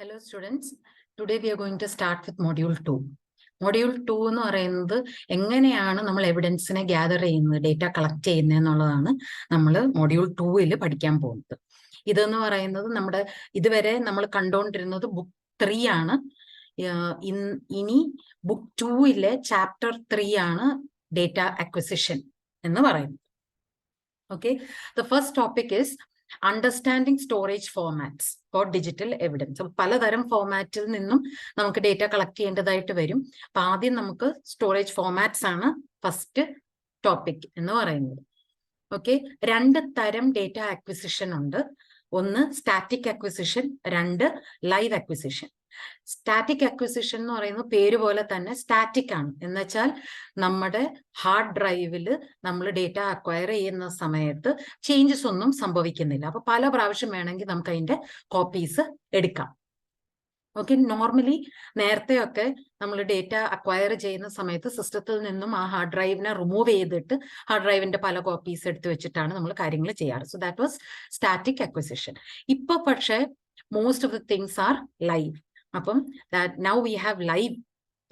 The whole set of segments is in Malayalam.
Hello students, today we are going to start with module 2. Module 2 എന്ന് പറയുന്നത് എങ്ങനെയാണ് നമ്മൾ എവിഡൻസിനെ ഗ്യാദർ ചെയ്യുന്നത്, ഡേറ്റ കളക്ട് ചെയ്യുന്നത് എന്നുള്ളതാണ് നമ്മൾ മൊഡ്യൂൾ 2-ൽ പഠിക്കാൻ പോകുന്നത്. ഇതെന്ന് പറയുന്നത് നമ്മുടെ ഇതുവരെ നമ്മൾ കണ്ടുകൊണ്ടിരുന്നത് ബുക്ക് 3 ആണ്. ഇനി ബുക്ക് 2-ലെ ചാപ്റ്റർ 3 ആണ് ഡേറ്റ അക്വിസിഷൻ എന്ന് പറയുന്നത്. Okay, the first topic is understanding storage formats for digital evidence. പലതരം ഫോർമാറ്റിൽ നിന്നും നമുക്ക് ഡേറ്റ കളക്ട് ചെയ്യേണ്ടതായിട്ട് വരും. അപ്പൊ ആദ്യം നമുക്ക് സ്റ്റോറേജ് ഫോർമാറ്റ്സ് ആണ് ഫസ്റ്റ് ടോപ്പിക് എന്ന് പറയുന്നത്. ഓക്കെ, 2 തരം ഡേറ്റ അക്വിസിഷൻ ഉണ്ട്. ഒന്ന് static acquisition, 2 live acquisition. Static acquisition എന്ന് പറയുന്നത് പേര് പോലെ തന്നെ സ്റ്റാറ്റിക് ആണ്, എന്ന് വെച്ചാൽ നമ്മുടെ ഹാർഡ് ഡ്രൈവിൽ നമ്മൾ ഡേറ്റ അക്വയർ ചെയ്യുന്ന സമയത്ത് ചേഞ്ചസ് ഒന്നും സംഭവിക്കുന്നില്ല. അപ്പൊ പല പ്രാവശ്യം വേണമെങ്കിൽ നമുക്ക് അതിന്റെ കോപ്പീസ് എടുക്കാം. ഓക്കെ, നോർമലി നേരത്തെയൊക്കെ നമ്മൾ ഡേറ്റ അക്വയർ ചെയ്യുന്ന സമയത്ത് സിസ്റ്റത്തിൽ നിന്നും ആ ഹാർഡ് ഡ്രൈവിനെ റിമൂവ് ചെയ്തിട്ട് ഹാർഡ് ഡ്രൈവിന്റെ പല കോപ്പീസ് എടുത്ത് വെച്ചിട്ടാണ് നമ്മൾ കാര്യങ്ങൾ ചെയ്യാറ്. So that was static acquisition. ഇപ്പൊ പക്ഷേ most of the things are live. അപ്പം now we have live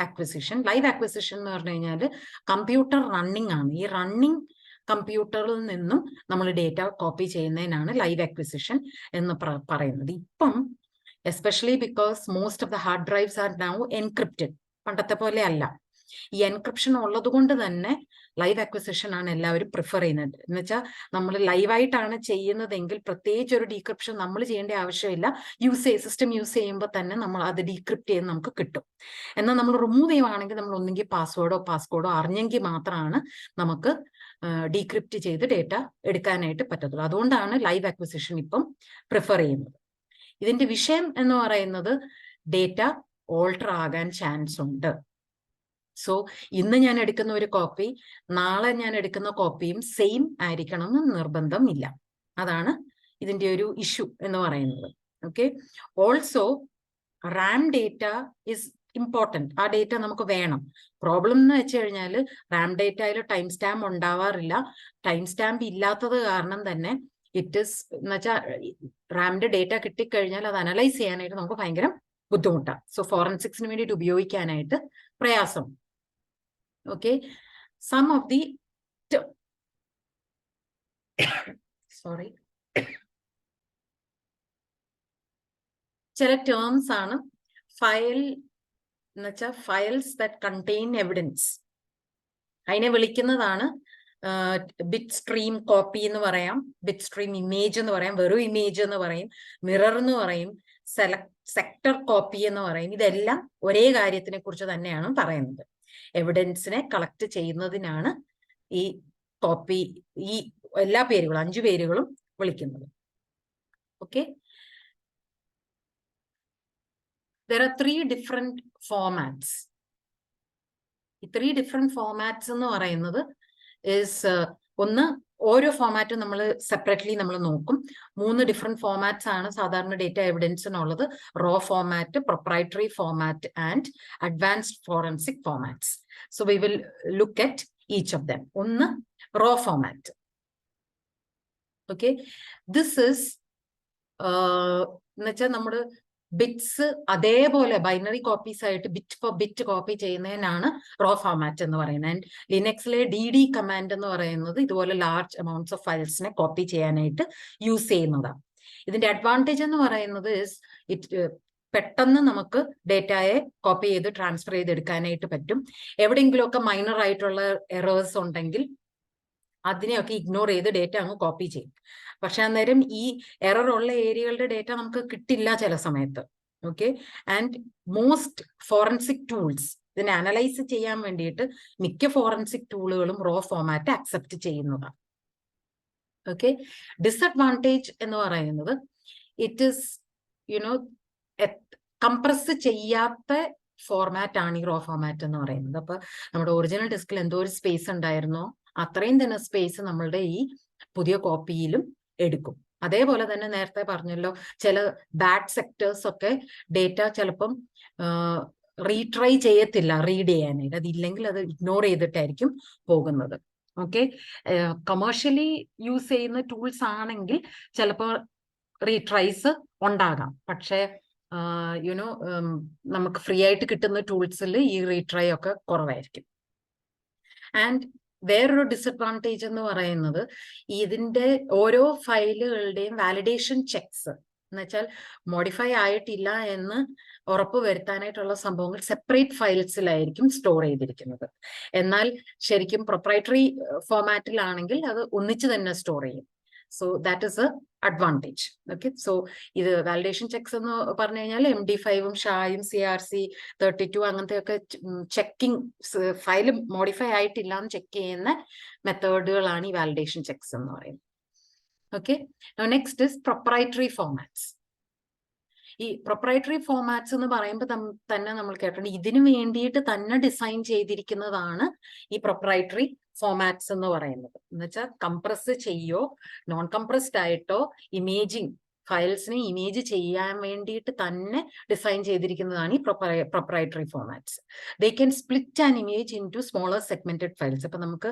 acquisition. Live acquisition എന്ന് പറഞ്ഞു കഴിഞ്ഞാൽ കമ്പ്യൂട്ടർ റണ്ണിങ് ആണ്. ഈ റണ്ണിങ് കമ്പ്യൂട്ടറിൽ നിന്നും നമ്മൾ ഡേറ്റ കോപ്പി ചെയ്യുന്നതിനാണ് ലൈവ് അക്വിസിഷൻ എന്ന് പറയുന്നത്. ഇപ്പം especially because most of the hard drives are now encrypted. പണ്ടത്തെ പോലെ അല്ല. ഈ എൻക്രിപ്ഷൻ ഉള്ളത് കൊണ്ട് തന്നെ ലൈവ് അക്വിസിഷൻ ആണ് എല്ലാവരും പ്രിഫർ ചെയ്യുന്നത്. എന്ന് വെച്ചാൽ നമ്മൾ ലൈവായിട്ടാണ് ചെയ്യുന്നതെങ്കിൽ പ്രത്യേകിച്ച് ഒരു ഡീക്രിപ്ഷൻ നമ്മൾ ചെയ്യേണ്ട ആവശ്യമില്ല. സിസ്റ്റം യൂസ് ചെയ്യുമ്പോൾ തന്നെ നമ്മൾ അത് ഡീക്രിപ്റ്റ് ചെയ്ത് നമുക്ക് കിട്ടും. എന്നാൽ നമ്മൾ റിമൂവ് ചെയ്യുവാണെങ്കിൽ നമ്മൾ ഒന്നെങ്കിൽ പാസ്കോഡോ അറിഞ്ഞെങ്കിൽ മാത്രമാണ് നമുക്ക് ഡീക്രിപ്റ്റ് ചെയ്ത് ഡേറ്റ എടുക്കാനായിട്ട് പറ്റത്തുള്ളൂ. അതുകൊണ്ടാണ് ലൈവ് അക്വിസിഷൻ ഇപ്പം പ്രിഫർ ചെയ്യുന്നത്. ഇതിന്റെ വിഷയം എന്ന് പറയുന്നത് ഡേറ്റ ഓൾട്ടർ ആകാൻ ചാൻസ് ഉണ്ട്. സോ ഇന്ന് ഞാൻ എടുക്കുന്ന ഒരു കോപ്പി നാളെ ഞാൻ എടുക്കുന്ന കോപ്പിയും സെയിം ആയിരിക്കണം എന്ന് നിർബന്ധമില്ല. അതാണ് ഇതിന്റെ ഒരു ഇഷ്യൂ എന്ന് പറയുന്നത്. Okay, also Ram data is important. ആ ഡേറ്റ നമുക്ക് വേണം. പ്രോബ്ലം എന്ന് വെച്ച് കഴിഞ്ഞാൽ റാം ഡേറ്റയിൽ ടൈം സ്റ്റാമ്പ് ഉണ്ടാവാറില്ല. ടൈം സ്റ്റാമ്പ് ഇല്ലാത്തത് കാരണം തന്നെ ഇറ്റ് ഇസ് എന്ന് വെച്ചാൽ റാമിന്റെ ഡേറ്റ കിട്ടിക്കഴിഞ്ഞാൽ അത് അനലൈസ് ചെയ്യാനായിട്ട് നമുക്ക് ഭയങ്കര ബുദ്ധിമുട്ടാണ്. സോ ഫോറൻസിക്സിന് വേണ്ടിയിട്ട് ഉപയോഗിക്കാനായിട്ട് പ്രയാസം. ഓക്കെ, സം ഓഫ് ദി ചില ടേംസ് ആണ്. ഫയൽ എന്ന് വെച്ചാൽ ഫയൽസ് ദാറ്റ് കണ്ടെയ്ൻ എവിഡൻസ്, അതിനെ വിളിക്കുന്നതാണ് ബിറ്റ് സ്ട്രീം കോപ്പി എന്ന് പറയാം, ബിറ്റ് സ്ട്രീം ഇമേജ് എന്ന് പറയാം, വെറും ഇമേജ് എന്ന് പറയും, മിറർ എന്ന് പറയും, സെക്ടർ കോപ്പി എന്ന് പറയും. ഇതെല്ലാം ഒരേ കാര്യത്തിനെ കുറിച്ച് തന്നെയാണ് പറയുന്നത്. എവിഡൻസിനെ കളക്ട് ചെയ്യുന്നതിനാണ് ഈ കോപ്പി, ഈ എല്ലാ പേരുകളും 5 പേരുകളും വിളിക്കുന്നത്. Okay, there are 3 different formats. ഈ 3 different formats എന്ന് പറയുന്നത് ഒന്ന്, ഓരോ ഫോമാറ്റും നമ്മൾ സെപ്പറേറ്റ്ലി നമ്മൾ നോക്കും. 3 ഡിഫറെന്റ് ഫോമാറ്റ്സ് ആണ് സാധാരണ ഡേറ്റ എവിഡൻസിനുള്ളത്: raw format, proprietary format and advanced forensic formats. So we will look at each of them. ഒന്ന്, raw format. Okay, this is എന്ന് വെച്ചാൽ നമ്മൾ ബിറ്റ്സ് അതേപോലെ ബൈനറി കോപ്പീസ് ആയിട്ട് ബിറ്റ് ഫോർ ബിറ്റ് കോപ്പി ചെയ്യുന്നതിനാണ് റോ ഫോമാറ്റ് എന്ന് പറയുന്നത്. ആൻഡ് ലിനക്സിലെ DD കമാൻഡ് എന്ന് പറയുന്നത് ഇതുപോലെ ലാർജ് അമൗണ്ട്സ് ഓഫ് ഫയൽസിനെ കോപ്പി ചെയ്യാനായിട്ട് യൂസ് ചെയ്യുന്നതാണ്. ഇതിന്റെ അഡ്വാൻറ്റേജ് എന്ന് പറയുന്നത് പെട്ടെന്ന് നമുക്ക് ഡേറ്റയെ കോപ്പി ചെയ്ത് ട്രാൻസ്ഫർ ചെയ്തെടുക്കാനായിട്ട് പറ്റും. എവിടെയെങ്കിലുമൊക്കെ മൈനർ ആയിട്ടുള്ള എറേഴ്സ് ഉണ്ടെങ്കിൽ അതിനെയൊക്കെ ഇഗ്നോർ ചെയ്ത് ഡേറ്റ അങ്ങ് കോപ്പി ചെയ്യും. പക്ഷെ അന്നേരം ഈ എറർ ഉള്ള ഏരിയകളുടെ ഡേറ്റ നമുക്ക് കിട്ടില്ല ചില സമയത്ത്. Okay, and most forensic tools ഇതിനെ അനലൈസ് ചെയ്യാൻ വേണ്ടിയിട്ട് മിക്ക ഫോറൻസിക് ടൂളുകളും റോ ഫോമാറ്റ് അക്സെപ്റ്റ് ചെയ്യുന്നതാണ്. ഓക്കെ, ഡിസഡ്വാൻറ്റേജ് എന്ന് പറയുന്നത് ഇറ്റ് ഇസ് കംപ്രസ് ചെയ്യാത്ത ഫോർമാറ്റ് ആണ് ഈ റോ ഫോമാറ്റ് എന്ന് പറയുന്നത്. അപ്പൊ നമ്മുടെ ഒറിജിനൽ ഡിസ്കിൽ എന്തോ ഒരു സ്പേസ് ഉണ്ടായിരുന്നോ അത്രയും തന്നെ സ്പേസ് നമ്മളുടെ ഈ പുതിയ കോപ്പിയിലും എടുക്കും. അതേപോലെ തന്നെ നേരത്തെ പറഞ്ഞല്ലോ, ചില ബാഡ് സെക്ടേഴ്സ് ഒക്കെ ഡേറ്റ ചിലപ്പം റീട്രൈ ചെയ്യത്തില്ല റീഡ് ചെയ്യാനായിട്ട്. അതില്ലെങ്കിൽ അത് ഇഗ്നോർ ചെയ്തിട്ടായിരിക്കും പോകുന്നത്. ഓക്കെ, കമേഴ്ഷ്യലി യൂസ് ചെയ്യുന്ന ടൂൾസ് ആണെങ്കിൽ ചിലപ്പോൾ റീട്രൈസ് ഉണ്ടാകാം. പക്ഷെ നമുക്ക് ഫ്രീ ആയിട്ട് കിട്ടുന്ന ടൂൾസിൽ ഈ റീട്രൈ ഒക്കെ കുറവായിരിക്കും. ആൻഡ് വേറൊരു ഡിസഡ്വാൻറ്റേജ് എന്ന് പറയുന്നത് ഇതിന്റെ ഓരോ ഫയലുകളുടെയും വാലിഡേഷൻ ചെക്സ് എന്ന് വെച്ചാൽ മോഡിഫൈ ആയിട്ടില്ല എന്ന് ഉറപ്പ് വരുത്താനായിട്ടുള്ള സംഭവങ്ങൾ സെപ്പറേറ്റ് ഫയൽസിലായിരിക്കും സ്റ്റോർ ചെയ്തിരിക്കുന്നത്. എന്നാൽ ശരിക്കും പ്രൊപ്രൈറ്ററി ഫോമാറ്റിലാണെങ്കിൽ അത് ഒന്നിച്ച് തന്നെ സ്റ്റോർ ചെയ്യും. So that is A advantage. Okay, so ഇത് വാലിഡേഷൻ ചെക്സ് എന്ന് പറഞ്ഞു കഴിഞ്ഞാൽ MD5ഉം ഷായും CRC32 അങ്ങനത്തെ ഒക്കെ ചെക്കിംഗ് ഫയൽ മോഡിഫൈ ആയിട്ടില്ല എന്ന് ചെക്ക് ചെയ്യുന്ന മെത്തേഡുകളാണ് ഈ വാലിഡേഷൻ ചെക്സ് എന്ന് പറയുന്നത്. Okay, next is proprietary formats. ഈ പ്രൊപ്രൈറ്ററി ഫോമാറ്റ്സ് എന്ന് പറയുമ്പോൾ തന്നെ നമ്മൾ കേട്ടിട്ടുണ്ട് ഇതിനു വേണ്ടിയിട്ട് തന്നെ ഡിസൈൻ ചെയ്തിരിക്കുന്നതാണ് ഈ പ്രൊപ്രൈറ്ററി ഫോമാറ്റ്സ് എന്ന് പറയുന്നത്. എന്ന് വെച്ചാൽ കംപ്രസ് ചെയ്യോ നോൺ കംപ്രസ്ഡ് ആയിട്ടോ ഇമേജിങ് ഫയൽസിനെ ഇമേജ് ചെയ്യാൻ വേണ്ടിയിട്ട് തന്നെ ഡിസൈൻ ചെയ്തിരിക്കുന്നതാണ് ഈ proprietary formats. They can split an image into smaller segmented files. ഇപ്പൊ നമുക്ക്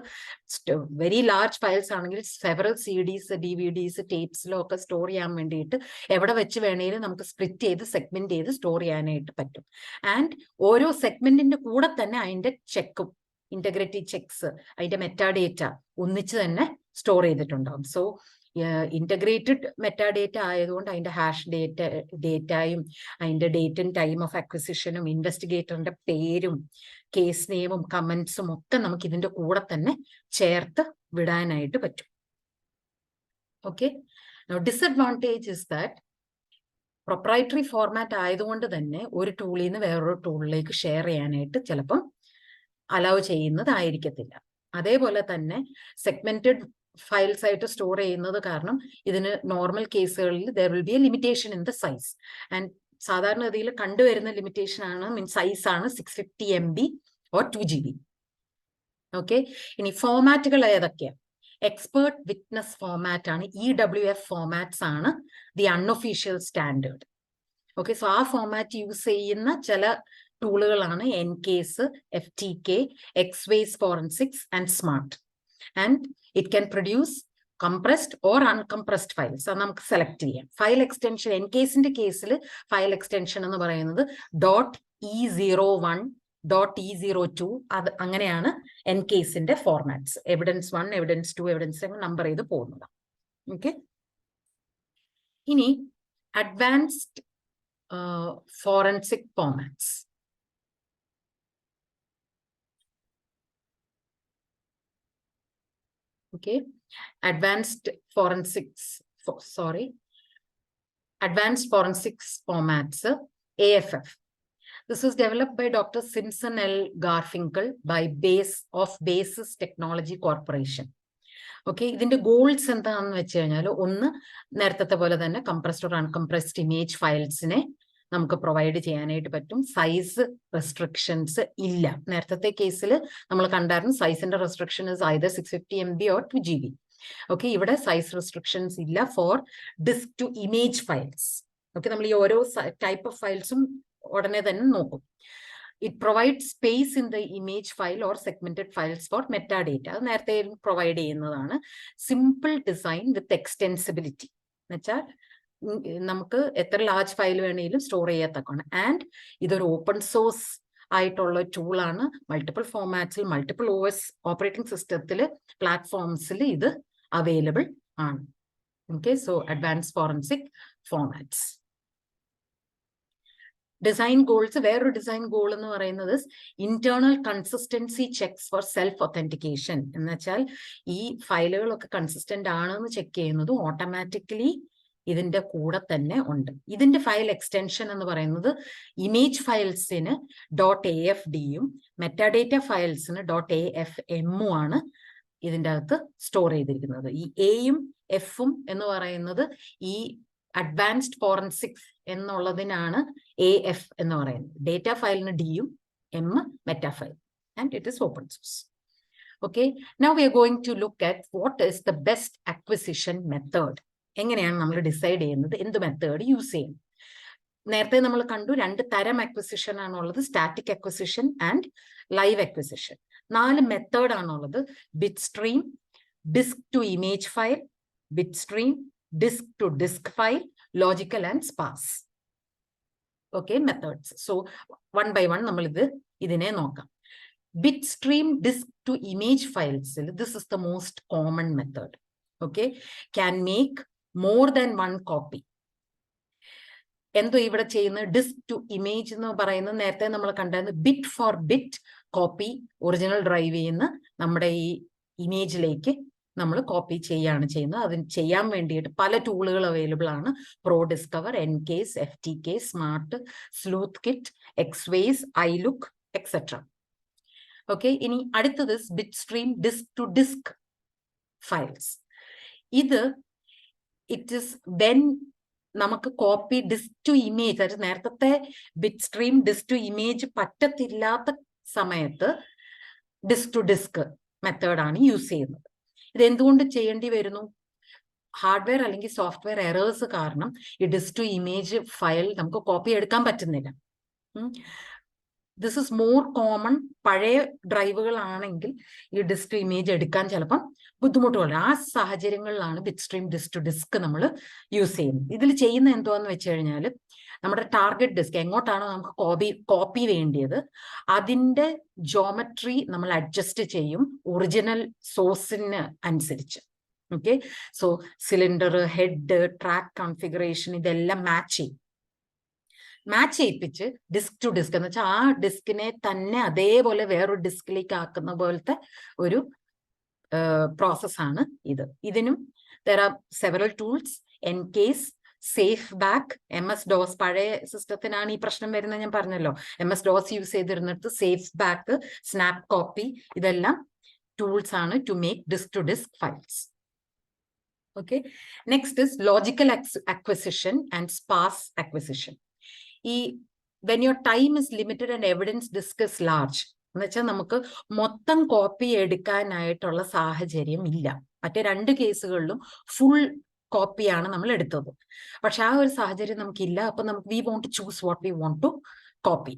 വെരി ലാർജ് ഫയൽസ് ആണെങ്കിൽ സെവറൽ CDs DVDs ടേപ്സിലോ ഒക്കെ സ്റ്റോർ ചെയ്യാൻ വേണ്ടിയിട്ട് എവിടെ വെച്ച് വേണേലും നമുക്ക് സ്പ്ലിറ്റ് ചെയ്ത് സെഗ്മെന്റ് ചെയ്ത് സ്റ്റോർ ചെയ്യാനായിട്ട് പറ്റും. ആൻഡ് ഓരോ സെഗ്മെന്റിന്റെ കൂടെ തന്നെ അതിന്റെ ചെക്കും ഇന്റഗ്രിറ്റി ചെക്സ് അതിന്റെ മെറ്റാഡേറ്റ ഒന്നിച്ച് തന്നെ സ്റ്റോർ ചെയ്തിട്ടുണ്ടാവും. സോ ഇന്റഗ്രേറ്റഡ് മെറ്റാഡേറ്റ ആയതുകൊണ്ട് അതിന്റെ ഹാഷ് ഡേറ്റയും അതിന്റെ ഡേറ്റ് ആൻഡ് ടൈം ഓഫ് അക്വിസിഷനും ഇൻവെസ്റ്റിഗേറ്ററിന്റെ പേരും കേസ് നെയിമും കമന്റ്സും ഒക്കെ നമുക്ക് ഇതിന്റെ കൂടെ തന്നെ ചേർത്ത് വിടാനായിട്ട് പറ്റും. Okay, disadvantage is that proprietary format ആയതുകൊണ്ട് തന്നെ ഒരു ടൂളിൽ നിന്ന് വേറൊരു ടൂളിലേക്ക് ഷെയർ ചെയ്യാനായിട്ട് ചിലപ്പം അലൗ ചെയ്യുന്നതായിരിക്കത്തില്ല. അതേപോലെ തന്നെ സെഗ്മെന്റഡ് ഫയൽസ് ആയിട്ട് സ്റ്റോർ ചെയ്യുന്നത് കാരണം ഇതിന് നോർമൽ കേസുകളിൽ there will be A limitation in the size. And സാധാരണഗതിയിൽ കണ്ടുവരുന്ന ലിമിറ്റേഷൻ ആണ് സൈസ് ആണ് 650 MB ഓർ 2 GB. ഓക്കെ, ഇനി ഫോമാറ്റുകൾ ഏതൊക്കെയാണ്? എക്സ്പേർട്ട് വിറ്റ്നസ് ഫോമാറ്റ് ആണ്, EWF ഫോമാറ്റ്സ് ആണ് the unofficial standard. Okay, so ആ ഫോമാറ്റ് യൂസ് ചെയ്യുന്ന ചില ടൂളുകളാണ് NCase, FTK, X-Ways Forensics and smart. And it can produce compressed or uncompressed files. അത് നമുക്ക് സെലക്ട് ചെയ്യാം. ഫയൽ എക്സ്റ്റൻഷൻ NCaseന്റെ കേസിൽ ഫയൽ എക്സ്റ്റൻഷൻ എന്ന് പറയുന്നത് .E01, .E02 അത് അങ്ങനെയാണ് NCaseന്റെ formats. Evidence 1, evidence 2, evidence 7 number ചെയ്ത് പോകുന്നതാണ്. ഓക്കെ, ഇനി advanced forensic formats. Okay, advanced forensics formats, AFF. This is developed by Dr. Simpson L. Garfinkel by Basis Technology Corporation. Okay, ഇതിന്റെ ഗോൾസ് എന്താണെന്ന് വെച്ച് കഴിഞ്ഞാൽ ഒന്ന് നേരത്തെ പോലെ തന്നെ കംപ്രസ്ഡ് ഓർ അൺകംപ്രസ്ഡ് ഇമേജ് ഫയൽസിനെ നമുക്ക് പ്രൊവൈഡ് ചെയ്യാനായിട്ട് പറ്റും. സൈസ് റെസ്ട്രിക്ഷൻസ് ഇല്ല. നേരത്തെ കേസിൽ നമ്മൾ കണ്ടായിരുന്നു സൈസിന്റെ restriction is either 650 MB or 2 GB. Okay, ഇവിടെ സൈസ് റെസ്ട്രിക്ഷൻസ് ഇല്ല for disk to image files. Okay, നമ്മൾ ഈ ഓരോ ടൈപ്പ് ഓഫ് ഫയൽസും ഉടനെ തന്നെ നോക്കും. It provides space in the image file or segmented files for metadata. അത് നേരത്തെ പ്രൊവൈഡ് ചെയ്യുന്നതാണ്. സിമ്പിൾ ഡിസൈൻ വിത്ത് എക്സ്റ്റെൻസിബിലിറ്റി എന്ന് വെച്ചാൽ നമുക്ക് എത്ര ലാർജ് ഫയൽ വേണമെങ്കിലും സ്റ്റോർ ചെയ്യത്തക്കാണ്. ആൻഡ് ഇതൊരു ഓപ്പൺ സോഴ്സ് ആയിട്ടുള്ള ടൂളാണ്. മൾട്ടിപ്പിൾ ഫോമാറ്റ്സിൽ മൾട്ടിപ്പിൾ OS ഓപ്പറേറ്റിംഗ് സിസ്റ്റത്തിൽ പ്ലാറ്റ്ഫോംസിൽ ഇത് അവൈലബിൾ ആണ്. Okay, so advance forensic formats. Design goals, വേറൊരു ഡിസൈൻ ഗോൾ എന്ന് പറയുന്നത് internal consistency checks for self authentication. എന്ന് വെച്ചാൽ ഈ ഫയലുകളൊക്കെ കൺസിസ്റ്റന്റ് ആണെന്ന് ചെക്ക് ചെയ്യുന്നത് ഓട്ടോമാറ്റിക്കലി ഇതിന്റെ കൂടെ തന്നെ ഉണ്ട്. ഇതിന്റെ ഫയൽ എക്സ്റ്റൻഷൻ എന്ന് പറയുന്നത് ഇമേജ് ഫയൽസിന് .afdയും മെറ്റാഡേറ്റ ഫയൽസിന് .afm ആണ് ഇതിൻ്റെ അകത്ത് സ്റ്റോർ ചെയ്തിരിക്കുന്നത്. ഈ എയും എഫും എന്ന് പറയുന്നത് ഈ അഡ്വാൻസ്ഡ് ഫോറൻസിക്സ് എന്നുള്ളതിനാണ് AF എന്ന് പറയുന്നത്. ഡേറ്റ ഫയലിന് Dയും M meta file, and it is open source. Okay, now we are going to look at what is the best acquisition method. എങ്ങനെയാണ് നമ്മൾ ഡിസൈഡ് ചെയ്യുന്നത് എന്ത് മെത്തേഡ് യൂസ് ചെയ്യും? നേരത്തെ നമ്മൾ കണ്ടു 2 തരം അക്വിസിഷൻ ആണുള്ളത്, static acquisition and live acquisition. 4 method ആണുള്ളത്. Bit stream, disk to image file, bit stream, disk to disk file, logical and sparse. Okay, methods. So one by one നമ്മൾ ഇതിനെ നോക്കാം. Bitstream disk to image files. This is the most common method. Okay, can make more than one copy. എന്തോ ഇവിടെ ചെയ്യുന്ന ഡിസ്ക് ടു ഇമേജ് എന്ന് പറയുന്നത് നേരത്തെ നമ്മൾ കണ്ടായിരുന്നു bit for bit copy original ഡ്രൈവിൽ നിന്ന് നമ്മുടെ ഈ ഇമേജിലേക്ക് നമ്മൾ കോപ്പി ചെയ്യാണ് ചെയ്യുന്നത്. അതിന് ചെയ്യാൻ വേണ്ടിയിട്ട് പല ടൂളുകൾ അവൈലബിൾ ആണ്. Pro Discover, EnCase, FTK, smart, sleuth kit, XWays, iLook, etcetera. Okay, ഇനി അടുത്തത് bitstream disk to disk files. ഇത് ഇറ്റ് ഇസ് വെൻ നമുക്ക് കോപ്പി ഡിസ്ക് ടു ഇമേജ്, അതായത് നേരത്തെ bit stream disk to image പറ്റത്തില്ലാത്ത സമയത്ത് ഡിസ്ക് ടു ഡിസ്ക് മെത്തേഡാണ് യൂസ് ചെയ്യുന്നത്. ഇത് എന്തുകൊണ്ട് ചെയ്യേണ്ടി വരുന്നു? ഹാർഡ്വെയർ അല്ലെങ്കിൽ സോഫ്റ്റ്വെയർ എറേഴ്സ് കാരണം ഈ ഡിസ്ക് ടു ഇമേജ് ഫയൽ നമുക്ക് കോപ്പി എടുക്കാൻ പറ്റുന്നില്ല. This is more common. പഴയ ഡ്രൈവുകളാണെങ്കിൽ ഈ ഡിസ്ക് ടു ഇമേജ് എടുക്കാൻ ചിലപ്പം ബുദ്ധിമുട്ടുകളുണ്ട്. ആ സാഹചര്യങ്ങളിലാണ് ബിറ്റ്സ്ട്രീം ഡിസ്ക് ടു ഡിസ്ക് നമ്മൾ യൂസ് ചെയ്യുന്നത്. ഇതിൽ ചെയ്യുന്ന എന്തുവാന്ന് വെച്ച് കഴിഞ്ഞാൽ നമ്മുടെ ടാർഗറ്റ് ഡിസ്ക് എങ്ങോട്ടാണോ നമുക്ക് കോപ്പി വേണ്ടിയത് അതിന്റെ ജോമെട്രി നമ്മൾ അഡ്ജസ്റ്റ് ചെയ്യും ഒറിജിനൽ സോഴ്സിന് അനുസരിച്ച്. Okay, so cylinder, head, track configuration ഇതെല്ലാം മാച്ച് ചെയ്യിപ്പിച്ച് ഡിസ്ക് ടു ഡിസ്ക് എന്ന് വെച്ചാൽ ആ ഡിസ്കിനെ തന്നെ അതേപോലെ വേറൊരു ഡിസ്കിലേക്ക് ആക്കുന്ന പോലത്തെ ഒരു പ്രോസസ്സാണ് ഇത്. ഇതിനും there are several tools. EnCase, safe back, MS-DOS. പഴയ സിസ്റ്റത്തിനാണ് ഈ പ്രശ്നം വരുന്നത് ഞാൻ പറഞ്ഞല്ലോ. MS-DOS യൂസ് ചെയ്തിരുന്നിടത്ത് സേഫ് ബാക്ക്, സ്നാപ്പ് കോപ്പി, ഇതെല്ലാം ടൂൾസ് ആണ് to make disk to disk files. Okay, next is logical acquisition and sparse acquisition. ഈ when your time is limited and evidence disk is large എന്ന് വെച്ചാൽ നമുക്ക് മൊത്തം കോപ്പി എടുക്കാനായിട്ടുള്ള സാഹചര്യം ഇല്ല. മറ്റേ രണ്ട് കേസുകളിലും ഫുൾ കോപ്പിയാണ് നമ്മൾ എടുത്തത്. പക്ഷെ ആ ഒരു സാഹചര്യം നമുക്കില്ല. അപ്പൊ നമുക്ക് we want to choose what we want to copy.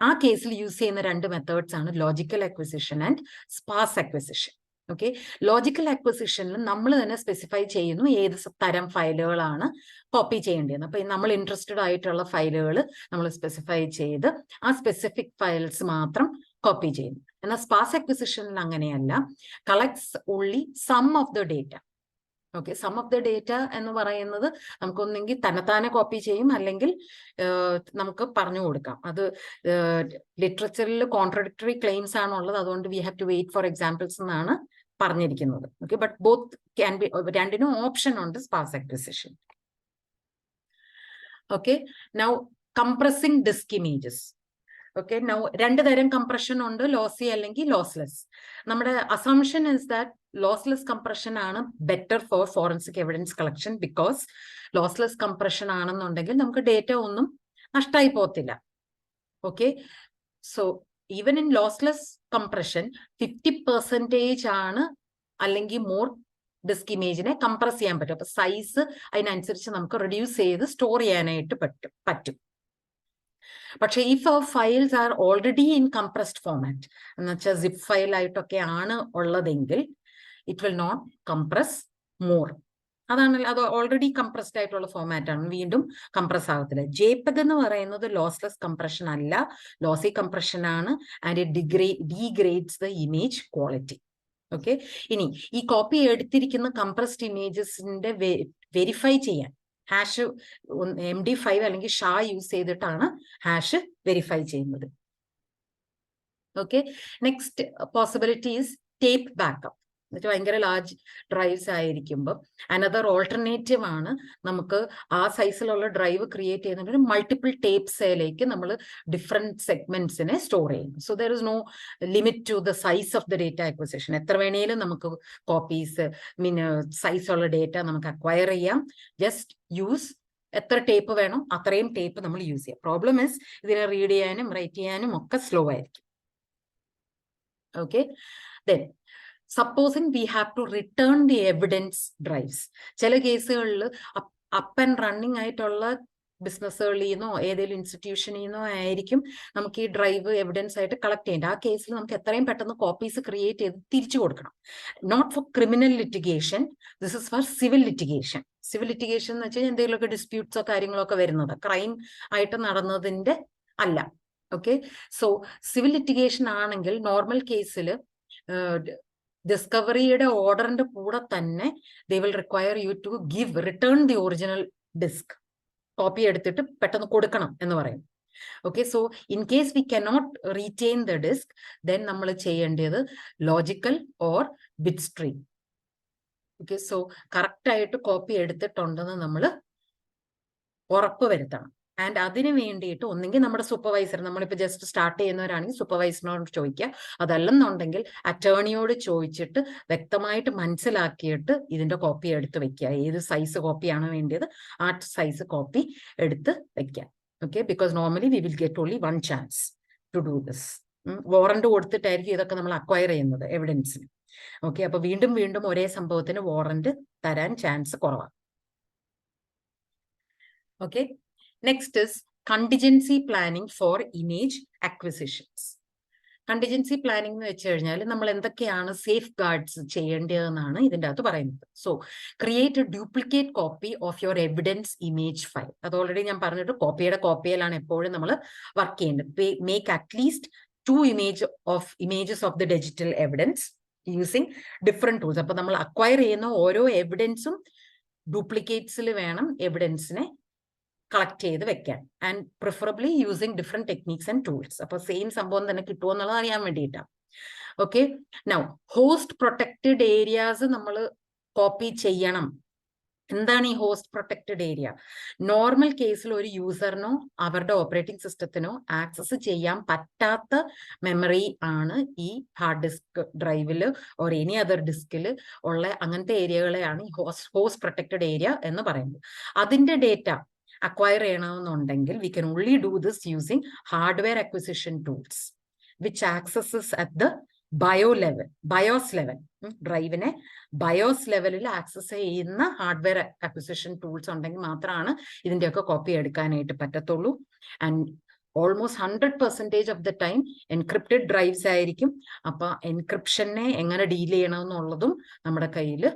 ആ കേസിൽ യൂസ് ചെയ്യുന്ന രണ്ട് മെത്തേഡ്സ് ആണ് logical acquisition and sparse acquisition. Okay, logical അക്വിസിഷനിൽ നമ്മൾ തന്നെ സ്പെസിഫൈ ചെയ്യുന്നു ഏത് തരം ഫയലുകളാണ് കോപ്പി ചെയ്യേണ്ടത്. അപ്പൊ നമ്മൾ ഇൻട്രസ്റ്റഡ് ആയിട്ടുള്ള ഫയലുകൾ നമ്മൾ സ്പെസിഫൈ ചെയ്ത് ആ സ്പെസിഫിക് ഫയൽസ് മാത്രം കോപ്പി ചെയ്യുന്നു. എന്നാൽ സ്പാർസ് അക്വിസിഷനിൽ അങ്ങനെയല്ല. Collects only some of the data. Okay, some of the data എന്ന് പറയുന്നത് നമുക്കൊന്നെങ്കിൽ തന്നെത്താനെ കോപ്പി ചെയ്യും, അല്ലെങ്കിൽ നമുക്ക് പറഞ്ഞു കൊടുക്കാം. അത് ലിറ്ററേച്ചറിൽ കോൺട്രഡിക്ടറി ക്ലെയിംസ് ആണുള്ളത്. അതുകൊണ്ട് we have to wait for examples എന്നാണ് പറഞ്ഞിരിക്കുന്നത്. Okay, but both can be, രണ്ടിനും ഓപ്ഷൻ ഉണ്ട് sparse acquisition. Okay, now compressing disk images. Okay, now രണ്ട് തരം കംപ്രഷൻ ഉണ്ട്, ലോസി അല്ലെങ്കിൽ ലോസ്ലെസ്. നമ്മുടെ assumption is that lossless compression ആണ് better for forensic evidence collection. Because lossless compression ആണെന്നുണ്ടെങ്കിൽ നമുക്ക് ഡേറ്റ ഒന്നും നഷ്ടമായി പോകത്തില്ല. Okay, so even in lossless compression 50% ആണ് അല്ലെങ്കിൽ മോർ ഡിസ്ക് ഇമേജിനെ കംപ്രസ് ചെയ്യാൻ പറ്റും. അപ്പൊ സൈസ് അതിനനുസരിച്ച് നമുക്ക് റെഡ്യൂസ് ചെയ്ത് സ്റ്റോർ ചെയ്യാനായിട്ട് പറ്റും. പക്ഷെ if our files are already in compressed format എന്ന് വെച്ചാൽ സിപ്പ് ഫയൽ ആയിട്ടൊക്കെ ആണ് ഉള്ളതെങ്കിൽ it will not compress more. അതാണല്ലോ, അത് ഓൾറെഡി കംപ്രസ്ഡ് ആയിട്ടുള്ള ഫോർമാറ്റ് ആണ്, വീണ്ടും കംപ്രസ് ആകത്തില്ല. JPEG എന്ന് പറയുന്നത് ലോസ്ലെസ് കംപ്രഷൻ അല്ല, ലോസി കംപ്രഷൻ ആണ്. And it degrades the image quality. Okay, ഇനി ഈ കോപ്പി എടുത്തിരിക്കുന്ന കംപ്രസ്ഡ് ഇമേജസിന്റെ വെരിഫൈ ചെയ്യാൻ ഹാഷ് MD5 അല്ലെങ്കിൽ ഷാ യൂസ് ചെയ്തിട്ടാണ് ഹാഷ് വെരിഫൈ ചെയ്യുന്നത്. Okay, next possibility is tape backup. എന്നുവെച്ചാൽ ഭയങ്കര ലാർജ് ഡ്രൈവ്സ് ആയിരിക്കുമ്പോൾ അനദർ ഓൾട്ടർനേറ്റീവ് ആണ് നമുക്ക് ആ സൈസിലുള്ള ഡ്രൈവ് ക്രിയേറ്റ് ചെയ്യുന്നതിന് മൾട്ടിപ്പിൾ ടേപ്സിലേക്ക് നമ്മൾ ഡിഫറെന്റ് സെഗ്മെന്റ്സിനെ സ്റ്റോർ ചെയ്യും. So there is no limit to the size of the data acquisition. എത്ര വേണേലും നമുക്ക് കോപ്പീസ് സൈസുള്ള ഡേറ്റ നമുക്ക് അക്വയർ ചെയ്യാം. ജസ്റ്റ് യൂസ് എത്ര ടേപ്പ് വേണോ അത്രയും ടേപ്പ് നമ്മൾ യൂസ് ചെയ്യാം. പ്രോബ്ലം ഇസ് ഇതിനെ റീഡ് ചെയ്യാനും റൈറ്റ് ചെയ്യാനും ഒക്കെ സ്ലോ ആയിരിക്കും. Okay, then supposing we have to return the evidence drives. ചില കേസുകളിൽ അപ്പ് ആൻഡ് റണ്ണിങ് ആയിട്ടുള്ള ബിസിനസ്സുകളിൽ നിന്നോ ഏതെങ്കിലും ഇൻസ്റ്റിറ്റ്യൂഷനിൽ നിന്നോ ആയിരിക്കും നമുക്ക് ഈ ഡ്രൈവ് എവിഡൻസ് ആയിട്ട് കളക്ട് ചെയ്യേണ്ടത്. ആ കേസിൽ നമുക്ക് എത്രയും പെട്ടെന്ന് കോപ്പീസ് ക്രിയേറ്റ് ചെയ്ത് തിരിച്ചു കൊടുക്കണം. Not for criminal litigation, this is for civil litigation. Civil litigation എന്ന് വെച്ചാൽ എന്തെങ്കിലുമൊക്കെ ഡിസ്പ്യൂട്ട്സോ കാര്യങ്ങളൊക്കെ വരുന്നത് ക്രൈം ആയിട്ട് നടന്നതിന്റെ അല്ല. ഓക്കെ, സോ സിവിൽ ലിറ്റിഗേഷൻ ആണെങ്കിൽ നോർമൽ കേസിൽ ഡിസ്കവറിയുടെ ഓർഡറിന്റെ കൂടെ തന്നെ they will require you to return the original disk. Copy എടുത്തിട്ട് പെട്ടെന്ന് കൊടുക്കണം എന്ന് പറയും. Okay, so in case we cannot retain the disk, then നമ്മൾ ചെയ്യേണ്ടത് logical or bit stream. Okay, so correct ആയിട്ട് കോപ്പി എടുത്തിട്ടുണ്ടെന്ന് നമ്മൾ ഉറപ്പ് വരുത്തണം. ആൻഡ് അതിന് വേണ്ടിയിട്ട് ഒന്നെങ്കിൽ നമ്മുടെ സൂപ്പർവൈസർ, നമ്മളിപ്പോൾ ജസ്റ്റ് സ്റ്റാർട്ട് ചെയ്യുന്നവരാണെങ്കിൽ സൂപ്പർവൈസറിനോട് ചോദിക്കുക, അതല്ലെന്നുണ്ടെങ്കിൽ അറ്റേർണിയോട് ചോദിച്ചിട്ട് വ്യക്തമായിട്ട് മനസ്സിലാക്കിയിട്ട് ഇതിന്റെ കോപ്പി എടുത്ത് വെക്കുക. ഏത് സൈസ് കോപ്പിയാണ് വേണ്ടത് ആ സൈസ് കോപ്പി എടുത്ത് വെക്കുക. Okay, because normally we will get only 1 chance to do this. Warrant കൊടുത്തിട്ടായിരിക്കും ഇതൊക്കെ നമ്മൾ അക്വയർ ചെയ്യുന്നത് എവിഡൻസിന്. ഓക്കെ, അപ്പൊ വീണ്ടും വീണ്ടും ഒരേ സംഭവത്തിന് വാറന്റ് തരാൻ ചാൻസ് കുറവാണ്. Okay, next is contingency planning for image acquisitions. Contingency planning എന്ന് വെച്ച് കഴിഞ്ഞാൽ നമ്മൾ എന്തൊക്കെയാണ് സേഫ് ഗാർഡ്സ് ചെയ്യേണ്ടതെന്നാണ് ഇതിൻ്റെ അകത്ത് പറയുന്നത്. So create A duplicate copy of your evidence image file. അത് ഓൾറെഡി ഞാൻ പറഞ്ഞിട്ട് കോപ്പിയിലാണ് എപ്പോഴും നമ്മൾ വർക്ക് ചെയ്യേണ്ടത്. Make at least 2 images of the digital evidence using different tools. അപ്പൊ നമ്മൾ അക്വയർ ചെയ്യുന്ന ഓരോ എവിഡൻസും ഡ്യൂപ്ലിക്കേറ്റ്സിൽ വേണം എവിഡൻസിനെ കളക്ട് ചെയ്ത് വെക്കാൻ. And preferably using different techniques and tools. അപ്പൊ സെയിം സംഭവം തന്നെ കിട്ടുമോ എന്നുള്ളത് അറിയാൻ വേണ്ടിയിട്ടാണ്. Okay, now host protected areas നമ്മൾ കോപ്പി ചെയ്യണം. എന്താണ് ഈ ഹോസ്റ്റ് പ്രൊട്ടക്റ്റഡ് ഏരിയ? നോർമൽ കേസിൽ ഒരു യൂസറിനോ അവരുടെ ഓപ്പറേറ്റിംഗ് സിസ്റ്റത്തിനോ ആക്സസ് ചെയ്യാൻ പറ്റാത്ത മെമ്മറി ആണ് ഈ ഹാർഡ് ഡിസ്ക് ഡ്രൈവിൽ ഓർ എനി അതർ ഡിസ്കിൽ ഉള്ള അങ്ങനത്തെ ഏരിയകളെയാണ് ഈ ഹോസ്റ്റ് പ്രൊട്ടക്റ്റഡ് ഏരിയ എന്ന് പറയുന്നത്. അതിന്റെ ഡേറ്റ acquire ചെയ്യണമെന്നുണ്ടെങ്കിൽ we can only do this using hardware acquisition tools which accesses at the BIOS level. ഡ്രൈവിനെ BIOS ലെവലിൽ ആക്സസ് ചെയ്യുന്ന ഹാർഡ്വെയർ അക്വിസിഷൻ ടൂൾസ് ഉണ്ടെങ്കിൽ മാത്രമാണ് ഇതിൻ്റെയൊക്കെ കോപ്പി എടുക്കാനായിട്ട് പറ്റത്തുള്ളൂ. And almost 100% of the time encrypted drives ആയിരിക്കും. അപ്പൊ എൻക്രിപ്ഷനെ എങ്ങനെ ഡീൽ ചെയ്യണമെന്നുള്ളതും നമ്മുടെ കയ്യിൽ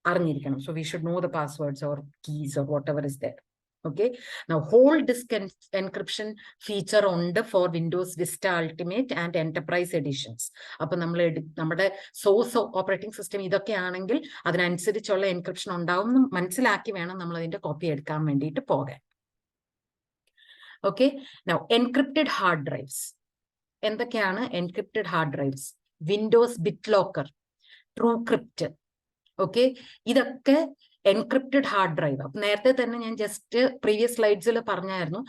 അറിഞ്ഞിരിക്കണം. So we should know the passwords or keys or whatever is there. Okay, now whole disk encryption feature ഉണ്ട് for Windows Vista Ultimate and Enterprise editions. അപ്പൊ നമ്മുടെ സോഴ്സ് ഓപ്പറേറ്റിംഗ് സിസ്റ്റം ഇതൊക്കെ ആണെങ്കിൽ അതിനനുസരിച്ചുള്ള എൻക്രിപ്ഷൻ ഉണ്ടാവും മനസ്സിലാക്കി വേണം നമ്മൾ അതിന്റെ കോപ്പി എടുക്കാൻ വേണ്ടിയിട്ട് പോകാൻ. Okay, now encrypted hard drives. എന്തൊക്കെയാണ് encrypted hard drives? Windows BitLocker, TrueCrypt. Okay, ഇതൊക്കെ എൻക്രിപ്റ്റഡ് ഹാർഡ് ഡ്രൈവ്. അപ്പൊ നേരത്തെ തന്നെ ഞാൻ ജസ്റ്റ് പ്രീവിയസ് സ്ലൈഡ്സിൽ പറഞ്ഞായിരുന്നു,